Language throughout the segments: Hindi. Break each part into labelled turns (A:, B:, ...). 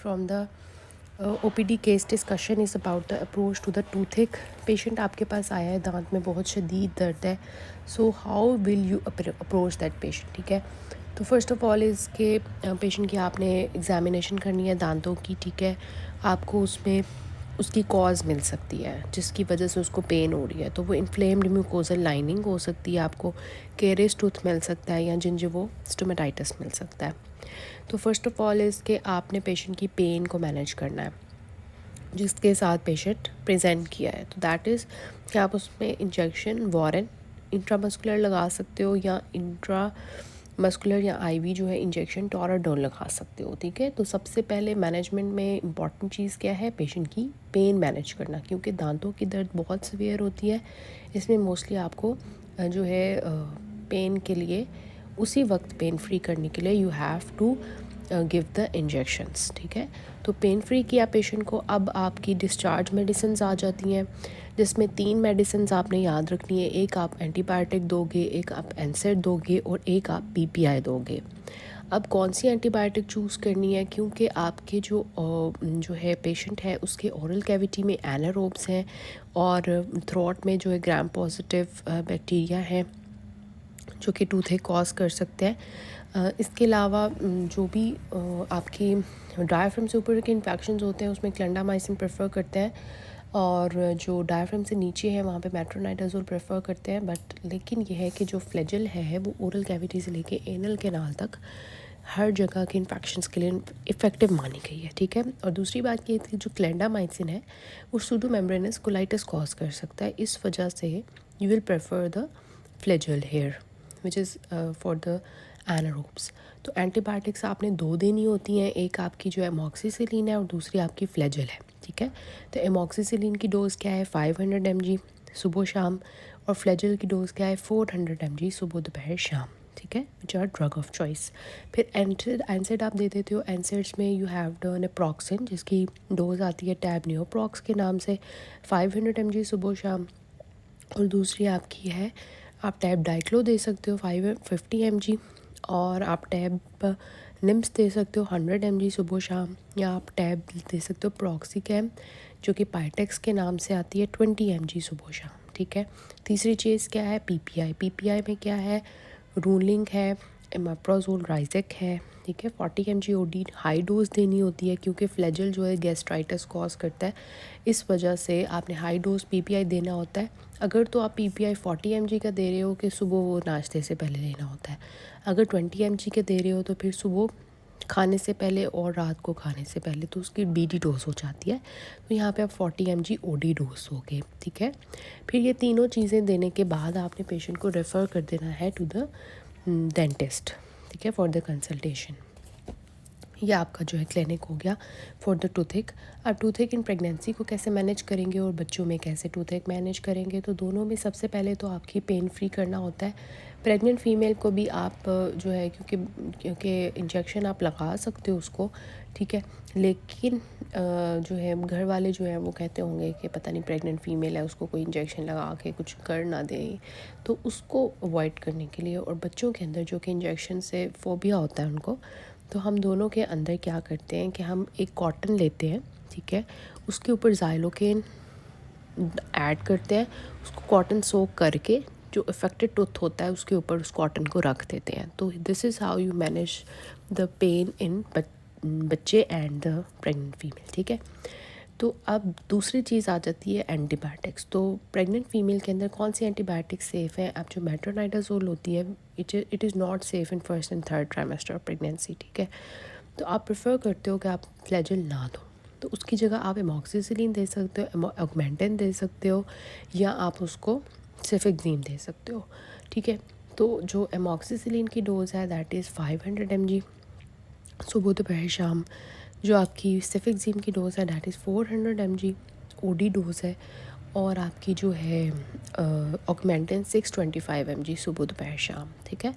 A: From the OPD case discussion is about the approach to the toothache. Patient आपके पास आया है, दांत में बहुत शदीद दर्द है. सो how will you approach that patient. ठीक है, तो फर्स्ट ऑफ ऑल इसके पेशेंट की आपने एग्जामिनेशन करनी है दांतों की. ठीक है, आपको उसमें उसकी कॉज मिल सकती है जिसकी वजह से उसको पेन हो रही है. तो वो इन्फ्लेम्ड म्यूकोजल लाइनिंग हो सकती है, आपको केरेस टूथ मिल सकता है, या जिंजिवो स्टोमेटाइटिस मिल सकता है. तो फर्स्ट ऑफ ऑल इसके आपने पेशेंट की पेन को मैनेज करना है जिसके साथ पेशेंट प्रेजेंट किया है. तो दैट इज़ कि आप उसमें इंजेक्शन वॉरेन इंट्रामस्कुलर लगा सकते हो, या इंट्रा मस्कुलर या आईवी जो है इंजेक्शन टोराडोन लगा सकते हो. ठीक है, तो सबसे पहले मैनेजमेंट में इम्पॉर्टेंट चीज़ क्या है, पेशेंट की पेन मैनेज करना, क्योंकि दांतों की दर्द बहुत सीवियर होती है. इसमें मोस्टली आपको जो है पेन के लिए उसी वक्त पेन फ्री करने के लिए you have to give the injections. ठीक है, तो पेन फ्री किया पेशेंट को. अब आपकी डिस्चार्ज मेडिसिन आ जाती हैं जिसमें 3 मेडिसिन आपने याद रखनी है. एक आप एंटीबायोटिक दोगे, एक आप एनसेड दोगे, और एक आप पीपीआई दोगे. अब कौन सी एंटीबायोटिक चूज़ करनी है, क्योंकि आपके जो है पेशेंट है उसके ओरल कैविटी में एनारोब्स हैं और थ्रोट में जो है ग्राम पॉजिटिव बैक्टीरिया है जो कि टूथेक कॉज कर सकते हैं. इसके अलावा जो भी आपकी डायाफ्राम से ऊपर के इन्फेक्शंस होते हैं उसमें क्लेंडामाइसिन प्रेफर करते हैं, और जो डायाफ्राम से नीचे है वहाँ पे मेट्रोनाइडाजोल प्रेफर करते हैं. बट लेकिन ये है कि जो फ्लैजेल है वो ओरल कैविटी से लेके एनल कैनाल तक हर जगह के इन्फेक्शंस के लिए इफ़ेक्टिव मानी गई है. ठीक है, और दूसरी बात ये थी जो क्लेंडामाइसिन है वो सूडो मेम्ब्रेनस कोलाइटिस कॉज कर सकता है. इस वजह से you will prefer the Flagyl here which is for the anaerobes. तो एंटीबायोटिक्स आपने 2 देनी होती हैं, एक आपकी जो एमॉक्सिसिलिन है और दूसरी आपकी फ्लैजेल है. ठीक है, तो एमॉक्सिसिलिन की डोज़ क्या है 500 mg सुबह शाम, और फ्लैजेल की डोज़ क्या है 400 mg सुबह दोपहर शाम. ठीक है, which are drug of choice. फिर एनसेड आप दे देते हो. एनसेड्स में यू हैव द नेप्रोक्सिन जिसकी डोज़ आती है टैब नियोप्रॉक्स के नाम से 500 mg सुबह शाम, और दूसरी आपकी है आप टैब डाइक्लो दे सकते हो 550 mg, और आप टैब निम्स दे सकते हो 100 mg सुबह शाम, या आप टैब दे सकते हो प्रॉक्सीकैम जो कि पाइटेक्स के नाम से आती है 20 mg सुबह शाम. ठीक है, तीसरी चीज़ क्या है पीपीआई. पीपीआई में क्या है रूलिंग है, इमेप्राजोल राइजेक है. ठीक है, 40 mg ओडी हाई डोज देनी होती है क्योंकि फ्लैजेल जो है गैस्ट्राइटिस कॉज करता है. इस वजह से आपने हाई डोज पीपीआई देना होता है. अगर तो आप पीपीआई 40 mg का दे रहे हो कि सुबह वो नाश्ते से पहले लेना होता है. अगर 20 mg के दे रहे हो तो फिर सुबह खाने से पहले और रात को खाने से पहले, तो उसकी बीडी डोज हो जाती है. तो यहाँ पे आप 40 mg ओडी डोज होगे. ठीक है, फिर ये तीनों चीज़ें देने के बाद आपने पेशेंट को रेफ़र कर देना है टू द डेंटिस्ट. ठीक है, फॉर द कंसल्टेशन. ये आपका जो है क्लिनिक हो गया फॉर द टूथेक. अब टूथेक इन प्रेगनेंसी को कैसे मैनेज करेंगे और बच्चों में कैसे टूथेक मैनेज करेंगे, तो दोनों में सबसे पहले तो आपकी पेन फ्री करना होता है. प्रेग्नेंट फीमेल को भी आप जो है क्योंकि इंजेक्शन आप लगा सकते हो उसको. ठीक है, लेकिन जो है घर वाले जो है वो कहते होंगे कि पता नहीं प्रेग्नेंट फीमेल है उसको कोई इंजेक्शन लगा के कुछ कर ना दे, तो उसको अवॉइड करने के लिए, और बच्चों के अंदर जो कि इंजेक्शन से फोबिया होता है उनको, तो हम दोनों के अंदर क्या करते हैं कि हम एक कॉटन लेते हैं. ठीक है, उसके ऊपर ज़ाइलोकेन ऐड करते हैं, उसको कॉटन सोक करके जो अफेक्टेड टूथ होता है उसके ऊपर उस कॉटन को रख देते हैं. तो this is how you manage the pain in बच्चे एंड द प्रेग्नेंट फीमेल. ठीक है, तो अब दूसरी चीज़ आ जाती है एंटीबायोटिक्स. तो प्रेग्नेंट फीमेल के अंदर कौन सी एंटीबायोटिक्स सेफ़ हैं. अब जो मेट्रोनाइडाजोल होती है it is not safe in first and third trimester of pregnancy. ठीक है, तो आप प्रेफर करते हो कि आप फ्लैजेल ना दो, तो उसकी जगह आप एमॉक्सिसिलिन दे सकते हो, ऑगमेंटिन दे सकते हो, या आप उसको सिफिक्जीम दे सकते हो. ठीक है, तो जो एमॉक्सिसिलिन की डोज़ है दैट इज़ 500 mg सुबह दोपहर शाम. जो आपकी सिफिक्जीम की डोज़ है that is 400 mg OD dose है, और आपकी जो है ऑगमेंटिन 625 mg सुबह दोपहर शाम. ठीक है,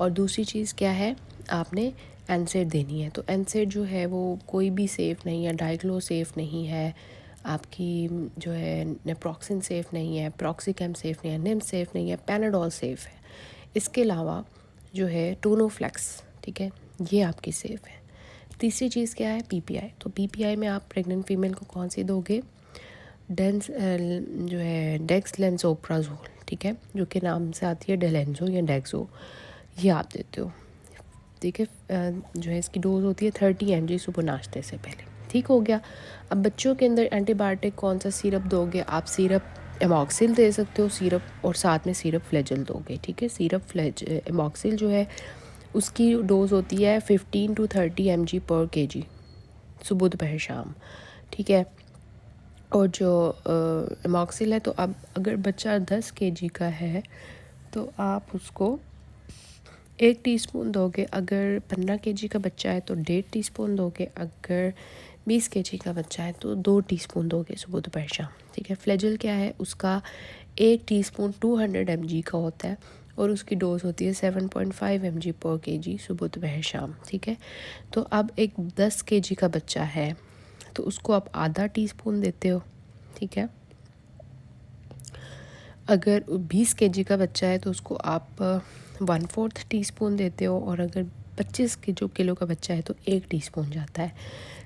A: और दूसरी चीज़ क्या है आपने एनसेड देनी है. तो एनसेड जो है वो कोई भी सेफ़ नहीं है, डाइक्लो सेफ़ नहीं है, आपकी जो है नेप्रोक्सिन सेफ़ नहीं है, प्रॉक्सिकैम सेफ़ नहीं है, निम सेफ़ नहीं है, पैनाडोल सेफ़ है. इसके अलावा जो है टोनोफ्लेक्स, ठीक है, ये आपकी सेफ़ है. तीसरी चीज़ क्या है, पीपीआई। तो पीपीआई में आप प्रेग्नेंट फीमेल को कौन सी दोगे, जो है डेक्सलेंसोप्राजोल, ठीक है, जो कि नाम से आती है डेलेंजो या डेक्सो, ये आप देते हो, ठीक है। जो है इसकी डोज होती है 30 mg सुबह नाश्ते से पहले, ठीक हो गया। अब बच्चों के अंदर एंटीबायोटिक कौन सा सिरप दोगे, आप सिरप एमॉक्सिल दे सकते हो, सिरप, और साथ में सिरप फ्लेजल दोगे, ठीक है। सिरप एमॉक्सिल जो है उसकी डोज होती है 15 to 30 mg पर kg सुबह दोपहर शाम, ठीक है। और जो एमॉक्सिल है, तो अब अगर बच्चा 10 kg का है तो आप उसको 1 टीस्पून दोगे, अगर 15 kg का बच्चा है तो 1.5 टीस्पून दोगे, अगर 20 kg का बच्चा है तो 2 टीस्पून दोगे सुबह दोपहर शाम, ठीक है। फ्लेजल क्या है, उसका 1 टीस्पून 200 mg का होता है और उसकी डोज होती है 7.5 mg पर kg सुबह दोपहर शाम, ठीक है। तो अब एक 10 kg का बच्चा है तो उसको आप आधा टीस्पून देते हो, ठीक है। अगर 20 kg का बच्चा है तो उसको आप 1/4 टीस्पून देते हो, और अगर 25 किलो का बच्चा है तो 1 टीस्पून जाता है।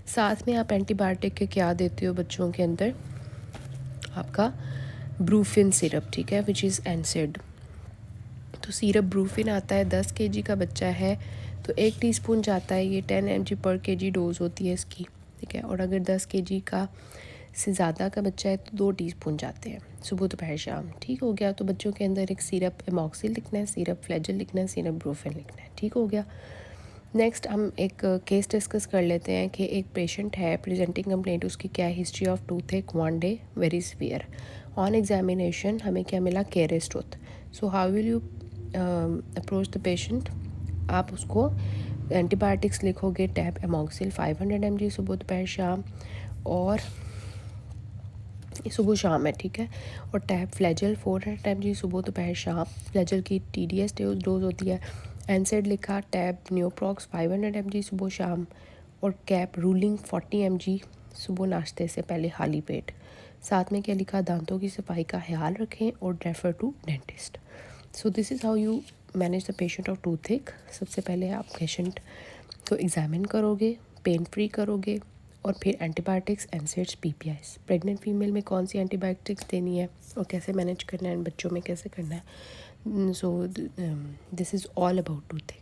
A: साथ में आप एंटीबायोटिक के क्या देते हो बच्चों के अंदर, आपका ब्रूफिन सिरप, ठीक है, विच इज़ एनसेड। तो सिरप ब्रूफिन आता है, 10 kg का बच्चा है तो 1 टीस्पून जाता है, ये 10 mg पर kg डोज होती है इसकी, ठीक है। और अगर 10 kg का से ज़्यादा का बच्चा है तो 2 टीस्पून जाते हैं सुबह दोपहर शाम, ठीक हो गया। तो बच्चों के अंदर एक सिरप एमॉक्सिल लिखना है, सिरप फ्लेजल लिखना है, सिरप ब्रूफिन लिखना है, ठीक हो गया। नेक्स्ट हम एक केस डिस्कस कर लेते हैं कि एक पेशेंट है प्रेजेंटिंग कंप्लेंट, उसकी क्या है, हिस्ट्री ऑफ टूथ एक 1 day very severe, on examination हमें क्या मिला, caries tooth. So how will you approach the patient, आप उसको एंटीबायोटिक्स लिखोगे, टैब एमॉक्सिल 500 mg सुबह दोपहर शाम, और सुबह शाम है, ठीक है। और टैब फ्लेजल 400 mg सुबह दोपहर शाम, फ्लेजल की TDS डोज होती है। एनसेड लिखा, टैब न्यूप्रॉक्स 500 mg सुबह शाम, और कैप रूलिंग 40 mg सुबह नाश्ते से पहले खाली पेट। साथ में क्या लिखा, दांतों की सफाई का ख्याल रखें और refer to dentist. So this is how you manage the patient of tooth. सबसे पहले आप पेशेंट को एग्जामिन करोगे, पेन फ्री करोगे, और फिर एंटीबायोटिक्स, एनसेड्स, पीपीआईस। प्रेग्नेंट फीमेल में कौन सी एंटीबायोटिक्स देनी है और कैसे मैनेज करना है, बच्चों में कैसे करना है। सो this is all about tooth.